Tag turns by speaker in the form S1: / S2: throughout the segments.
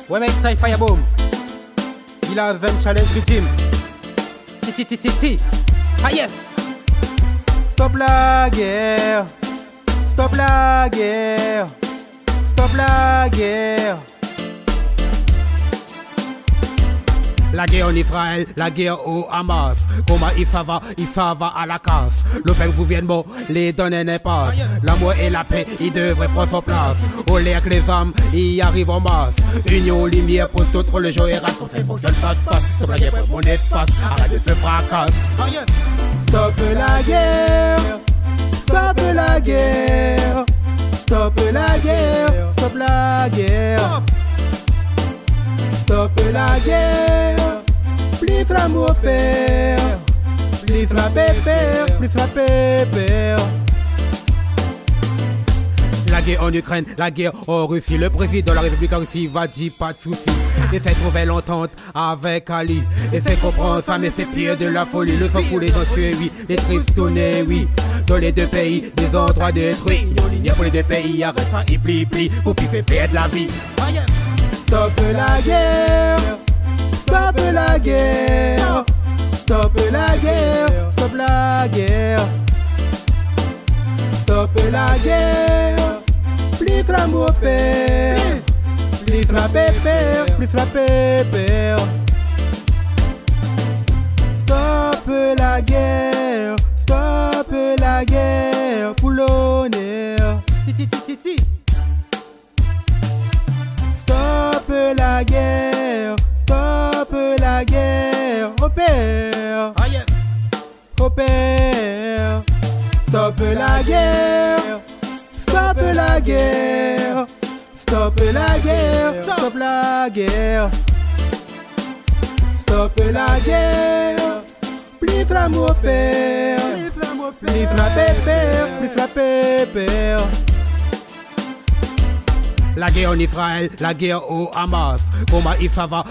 S1: Ouais mec, Sky Fireboom. Il a 20 challenge rhythm. Ti. Ah yes. Stop la guerre. Stop la guerre. Stop la guerre. La guerre en Israël, la guerre au Hamas. Comment il va à la casse. Le peuple gouvernement les donne un impasse. L'amour et la paix, ils devraient prendre son place. Au l'air que les hommes, y arrivent en masse. Union, lumière pour toute religion et race. On fait pour que je passe. Stop la guerre pour mon espace. Arrête de se fracasse. Stop la guerre. Stop la guerre. Stop la guerre. Stop la guerre. Stop la guerre, plus l'amour père, plus la pépère, plus la pépère. La guerre en Ukraine, la guerre en Russie, le président de la République en Russie va dire pas de soucis. Et fait trouver l'entente avec Ali, et fait comprendre ça mais c'est pire de la folie. Le sang coulé dans tuer, oui, les tristes tournées, oui. Dans les deux pays, des endroits détruits. Union lignée pour les deux pays, arrête ça et plie, pour qu'il fait perdre la vie. Stop la guerre, stop la guerre, stop la guerre, stop la guerre, stop la guerre, plus l'amour père, plus la pépère, plus la pépère. Stop la guerre pour l'honneur. Ti. Stop la guerre, au père, au père. Stop la guerre, stop la guerre, stop la guerre, stop la guerre. Stop la guerre, plus l'amour père, plus la pépère, plus la pépère. La guerre en Israël, la guerre au Hamas. Comment il va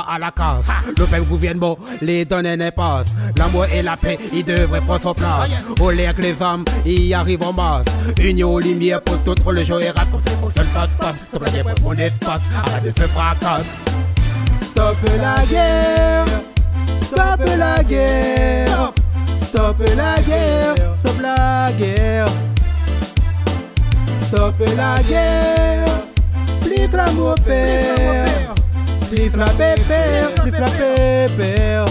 S1: à la casse. Le peuple gouvernement les donne un impasse. L'amour et la paix, ils devraient prendre son place. Au l'air que les hommes, y arrivent en masse. Union, lumière pour toute religion et race. Comme c'est pour que je passe. Stop la guerre pour mon espace. Arrête de se fracasse. Stop la guerre. Stop la guerre. Stop la guerre. Stop la guerre. Stop la guerre, plus l'amour père, plus la pépère, plus la pépère.